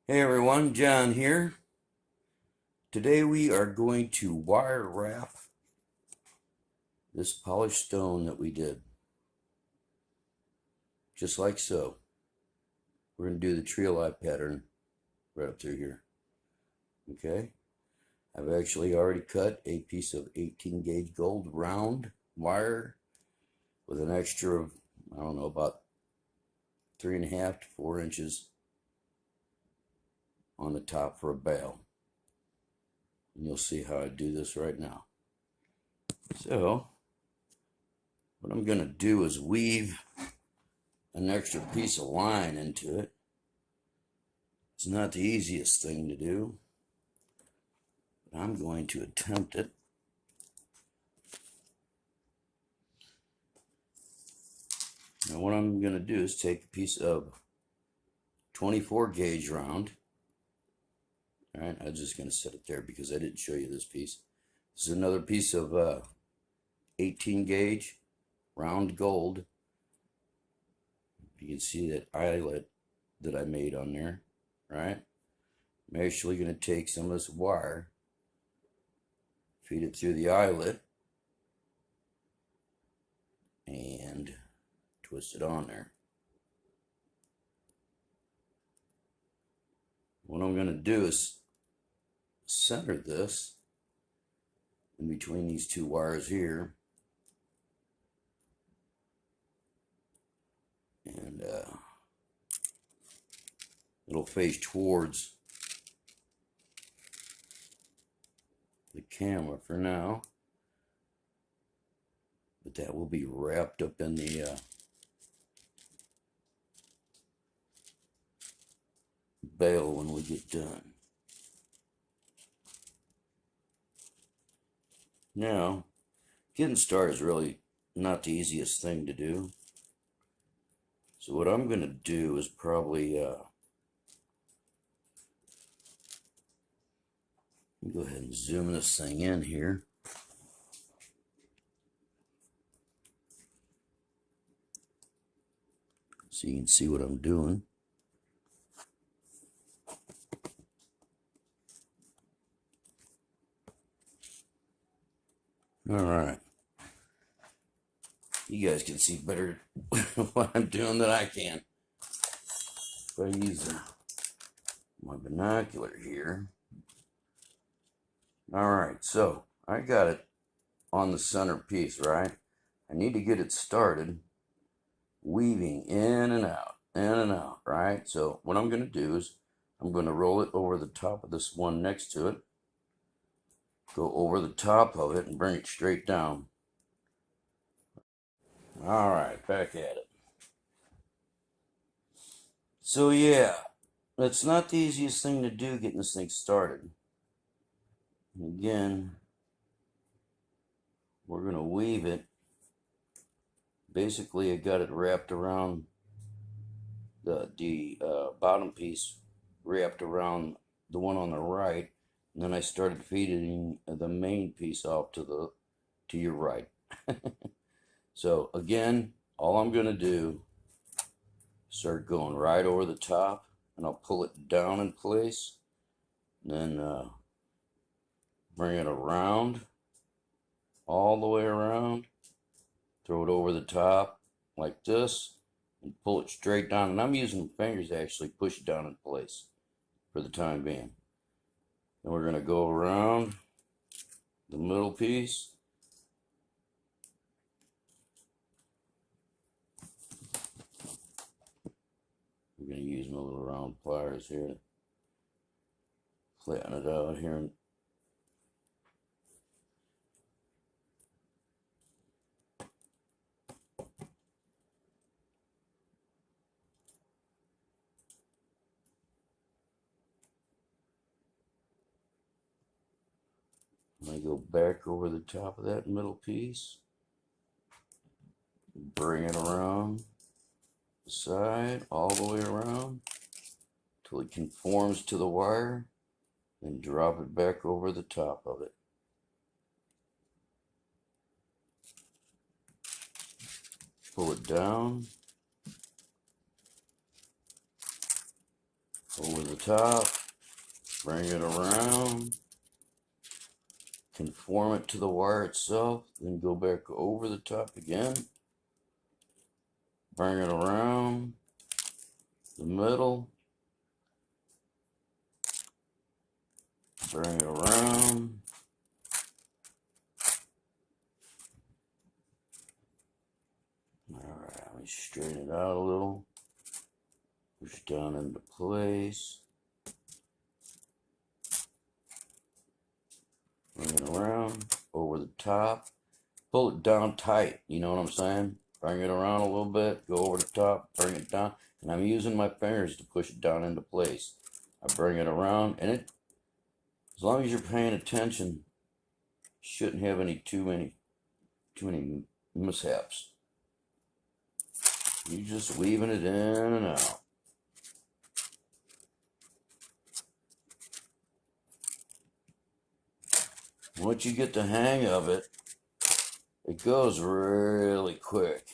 Hey everyone, John here. Today we are going to wire wrap this polished stone that we did. Just like so. We're going to do the tree alive pattern right up through here. Okay? I've actually already cut a piece of 18 gauge gold round wire with an extra of, I don't know, about 3.5 to 4 inches on the top for a bail. And you'll see how I do this right now. So, what I'm going to do is weave an extra piece of line into it. It's not the easiest thing to do, but I'm going to attempt it. Now what I'm going to do is take a piece of 24 gauge round. All right, I'm just going to set it there because I didn't show you this piece. This is another piece of 18 gauge round gold. You can see that eyelet that I made on there, right? I'm actually going to take some of this wire, feed it through the eyelet, and twist it on there. What I'm going to do is center this in between these two wires here, and it'll face towards the camera for now, but that will be wrapped up in the bail when we get done. Now, getting started is really not the easiest thing to do. So what I'm going to do is probably go ahead and zoom this thing in here. So you can see what I'm doing. All right. You guys can see better what I'm doing than I can. If I use my binocular here. All right, so I got it on the center piece, right? I need to get it started weaving in and out, right? So what I'm going to do is I'm going to roll it over the top of this one next to it, go over the top of it and bring it straight down. All right, back at it. So yeah, it's not the easiest thing to do getting this thing started. Again, we're going to weave it. Basically, I got it wrapped around the bottom piece, wrapped around the one on the right, and then I started feeding the main piece off to your right. So again, all I'm going to do is start going right over the top, and I'll pull it down in place, and then bring it around, all the way around, throw it over the top like this, and pull it straight down. And I'm using my fingers to actually push it down in place for the time being. Then we're going to go around the middle piece. I'm going to use my little round pliers here to flatten it out here. I go back over the top of that middle piece, bring it around the side, all the way around, till it conforms to the wire, then drop it back over the top of it. Pull it down. over the top, bring it around, conform it to the wire itself, then go back over the top again, bring it around the middle, bring it around, alright, let me straighten it out a little, push it down into place, bring it around, over the top, pull it down tight, you know what I'm saying? Bring it around a little bit, go over the top, bring it down, and I'm using my fingers to push it down into place. I bring it around, and it, as long as you're paying attention, shouldn't have any too many mishaps. You're just weaving it in and out. Once you get the hang of it, it goes really quick.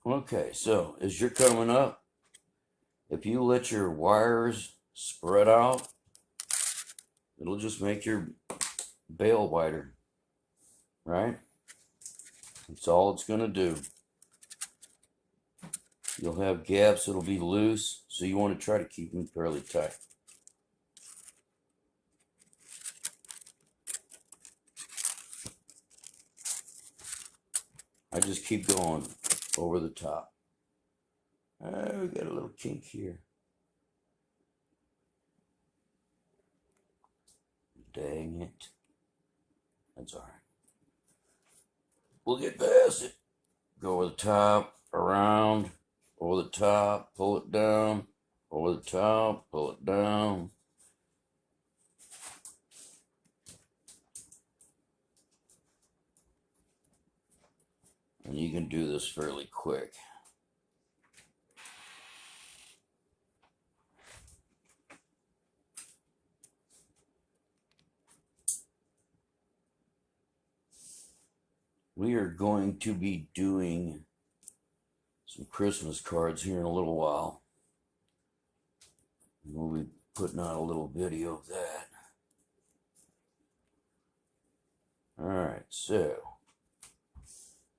Okay, so as you're coming up, if you let your wires spread out, it'll just make your bail wider, right? That's all it's going to do. You'll have gaps that'll be loose, so you want to try to keep them fairly tight. I just keep going over the top. We got a little kink here. Dang it. That's all right. We'll get past it. Go over the top, around, over the top, pull it down, over the top, pull it down. And you can do this fairly quick. We are going to be doing some Christmas cards here in a little while. We'll be putting out a little video of that. Alright, so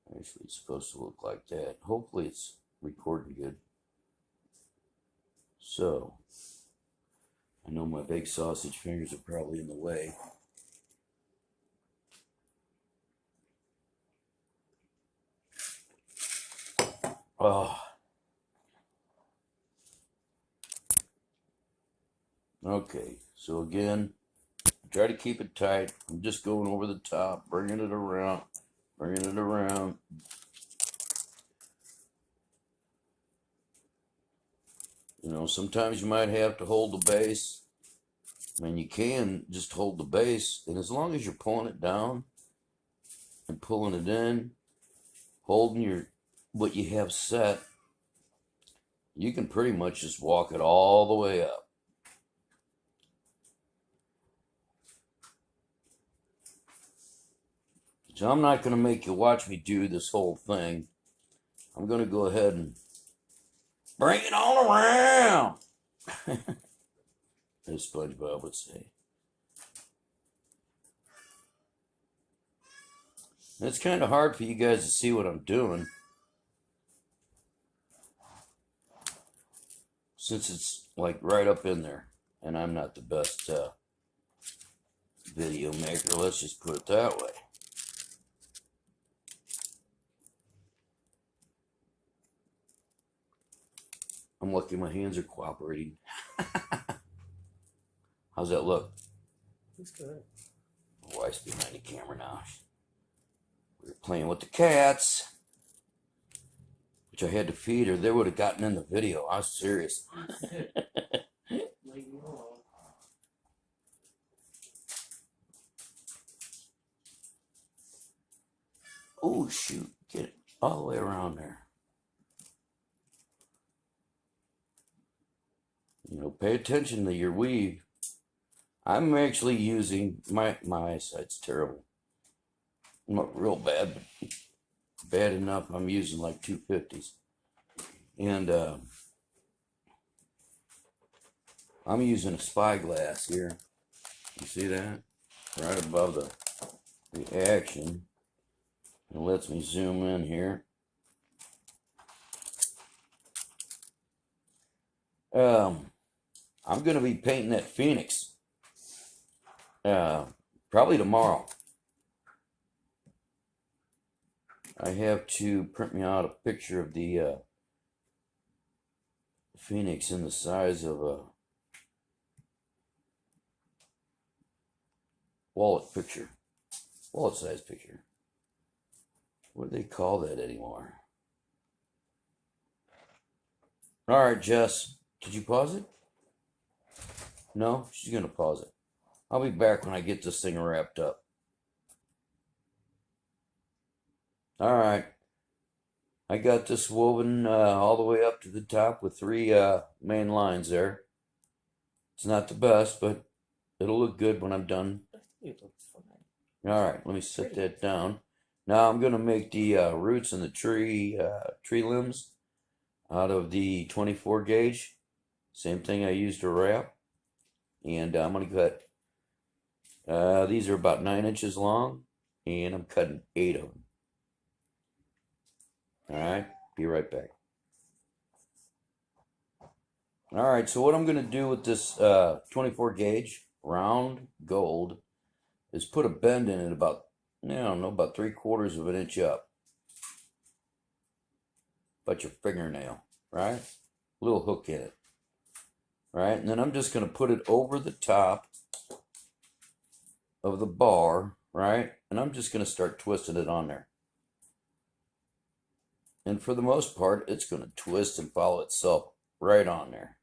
actually it's supposed to look like that. Hopefully it's recording good. So I know my big sausage fingers are probably in the way. Oh. Okay, so again, try to keep it tight. I'm just going over the top, bringing it around, bringing it around. You know, sometimes you might have to hold the base. I mean, you can just hold the base, and as long as you're pulling it down and pulling it in, holding your what you have set, you can pretty much just walk it all the way up. So I'm not going to make you watch me do this whole thing. I'm going to go ahead and bring it all around, as SpongeBob would say. It's kind of hard for you guys to see what I'm doing, since it's like right up in there, and I'm not the best video maker, let's just put it that way. I'm lucky my hands are cooperating. How's that look? Looks good. My wife's behind the camera now. We were playing with the cats, which I had to feed her. They would have gotten in the video. I was serious. Oh, shoot. Get it all the way around there. You know, pay attention to your weave. I'm actually using my eyesight's terrible. Not real bad, but bad enough. I'm using like 250s, and I'm using a spyglass here. You see that? Right above the action. It lets me zoom in here. I'm going to be painting that Phoenix probably tomorrow. I have to print me out a picture of the Phoenix in the size of a wallet size picture. What do they call that anymore? All right, Jess, did you pause it? No, she's going to pause it. I'll be back when I get this thing wrapped up. All right. I got this woven all the way up to the top with 3 main lines there. It's not the best, but it'll look good when I'm done. It looks fine. All right, let me set that down. Now I'm going to make the roots and the tree limbs out of the 24 gauge. Same thing I used to wrap. And I'm going to cut, these are about 9 inches long, and I'm cutting 8 of them. All right, be right back. All right, so what I'm going to do with this 24 gauge round gold is put a bend in it about, I don't know, about 3/4 of an inch up. About your fingernail, right? A little hook in it. Right, and then I'm just going to put it over the top of the bar, right? And I'm just going to start twisting it on there. And for the most part, it's going to twist and follow itself right on there.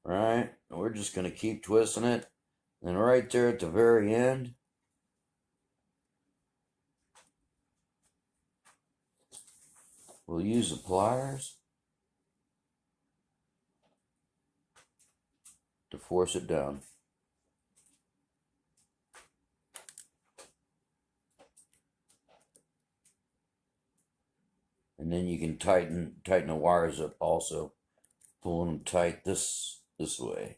Right? And we're just going to keep twisting it. And right there at the very end, we'll use the pliers to force it down. And then you can tighten the wires up also, pulling them tight this way.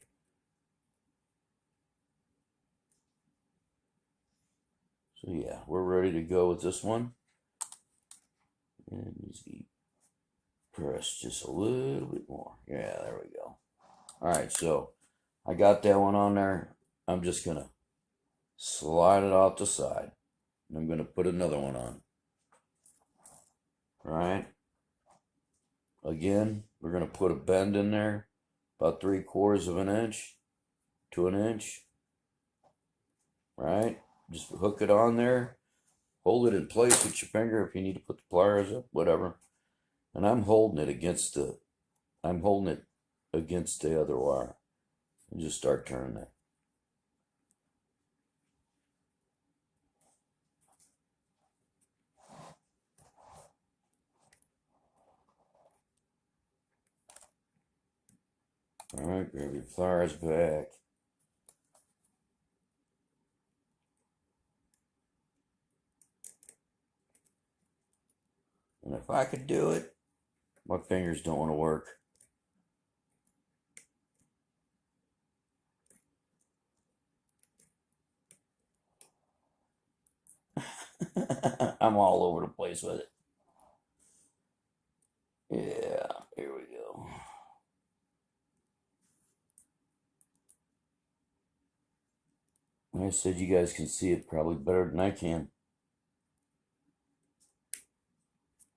So yeah, we're ready to go with this one. And easy press just a little bit more. Yeah, there we go. All right, so I got that one on there. I'm just gonna slide it off the side. And I'm gonna put another one on. All right. Again, we're gonna put a bend in there, about 3/4 of an inch to an inch. Right? Just hook it on there. Hold it in place with your finger if you need to put the pliers up, whatever. And I'm holding it against the other wire. And just start turning that. All right, grab your pliers back. And if I could do it, my fingers don't want to work. I'm all over the place with it. Yeah, here we go. Like I said, you guys can see it probably better than I can.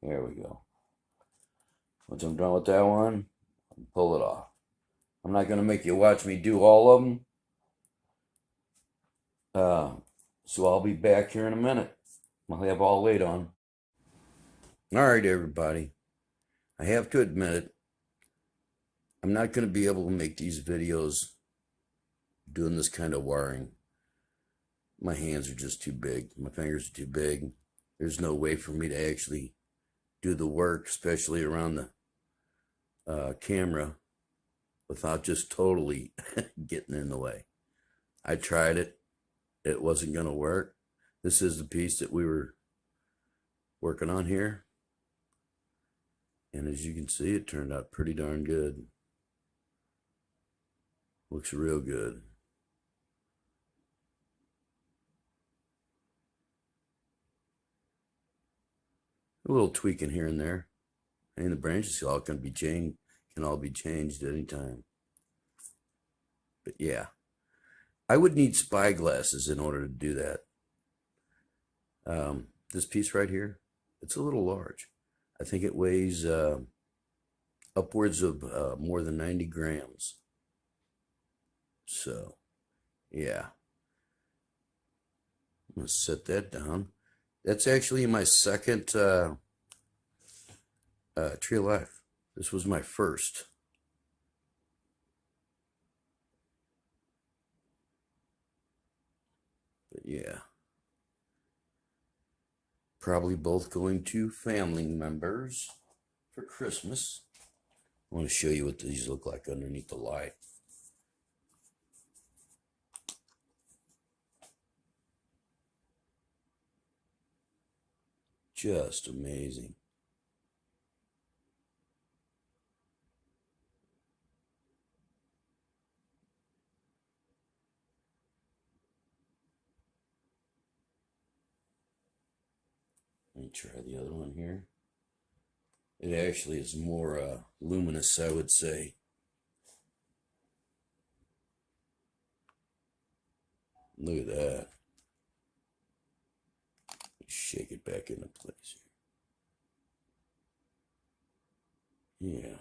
There we go. Once I'm done with that one, I'll pull it off. I'm not going to make you watch me do all of them. So I'll be back here in a minute. I'll have all weight on. All right, everybody. I have to admit it. I'm not going to be able to make these videos doing this kind of wiring. My hands are just too big. My fingers are too big. There's no way for me to actually do the work, especially around the camera, without just totally getting in the way. I tried it. It wasn't going to work. This is the piece that we were working on here. And as you can see, it turned out pretty darn good. Looks real good. A little tweaking here and there. And the branches all can all be changed at any time. But yeah, I would need spy glasses in order to do that. This piece right here, it's a little large. I think it weighs upwards of more than 90 grams. So, yeah. I'm going to set that down. That's actually my second Tree of Life. This was my first. But yeah. Probably both going to family members for Christmas. I want to show you what these look like underneath the light. Just amazing. Let me try the other one here. It actually is more luminous, I would say. Look at that. Shake it back into place here. Yeah.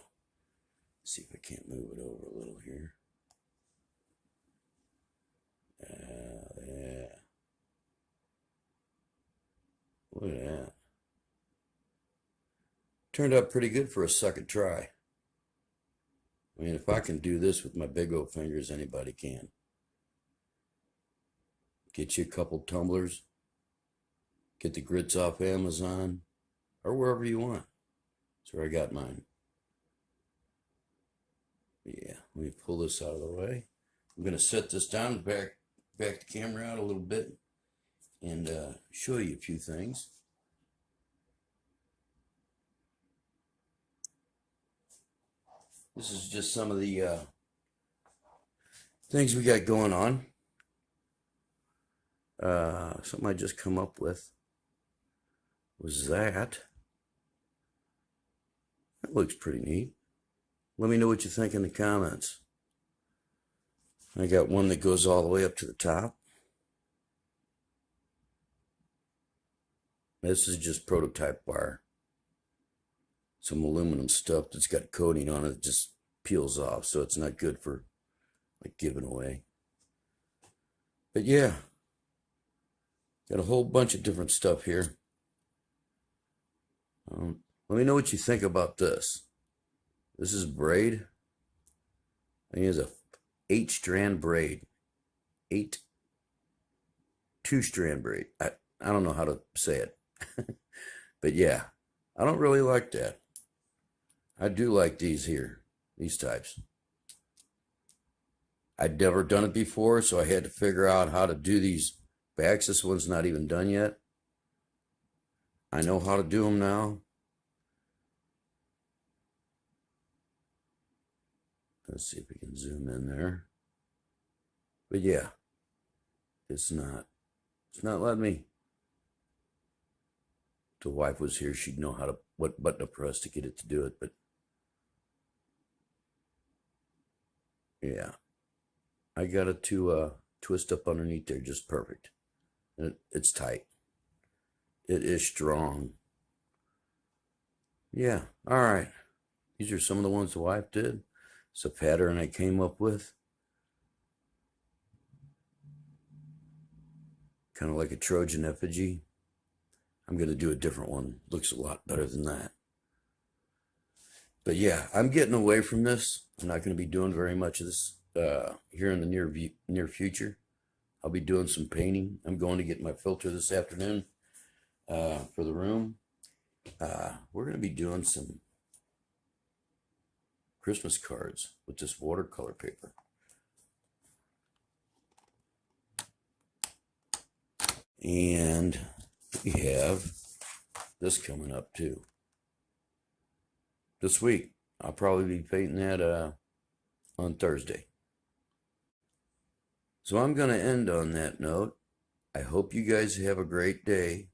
See if I can't move it over a little here. Yeah. Look at that. Turned out pretty good for a second try. I mean, if I can do this with my big old fingers, anybody can. Get you a couple tumblers. Get the grits off Amazon or wherever you want. That's where I got mine. Yeah, let me pull this out of the way. I'm going to set this down, back the camera out a little bit, and show you a few things. This is just some of the things we got going on. Something I just come up with was that. That looks pretty neat. Let me know what you think in the comments. I got one that goes all the way up to the top. This is just prototype wire. Some aluminum stuff that's got coating on it that just peels off, so it's not good for like giving away. But yeah, got a whole bunch of different stuff here. Let me know what you think about this. This is braid. I think it's a 8-strand braid. 2-strand braid. I don't know how to say it. But yeah, I don't really like that. I do like these here, these types. I'd never done it before, so I had to figure out how to do these backs. This one's not even done yet. I know how to do them now. Let's see if we can zoom in there. But yeah, it's not letting me. If the wife was here, she'd know what button to press to get it to do it. But yeah, I got it to twist up underneath there just perfect. And it's tight. It is strong. Yeah, all right. These are some of the ones the wife did. It's a pattern I came up with. Kind of like a Trojan effigy. I'm going to do a different one. Looks a lot better than that. But yeah, I'm getting away from this. I'm not going to be doing very much of this here in the near future. I'll be doing some painting. I'm going to get my filter this afternoon for the room. We're going to be doing some Christmas cards with this watercolor paper. And we have this coming up too. This week. I'll probably be painting that on Thursday. So I'm going to end on that note. I hope you guys have a great day.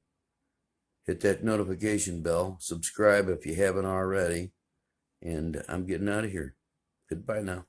Hit that notification bell. Subscribe if you haven't already. And I'm getting out of here. Goodbye now.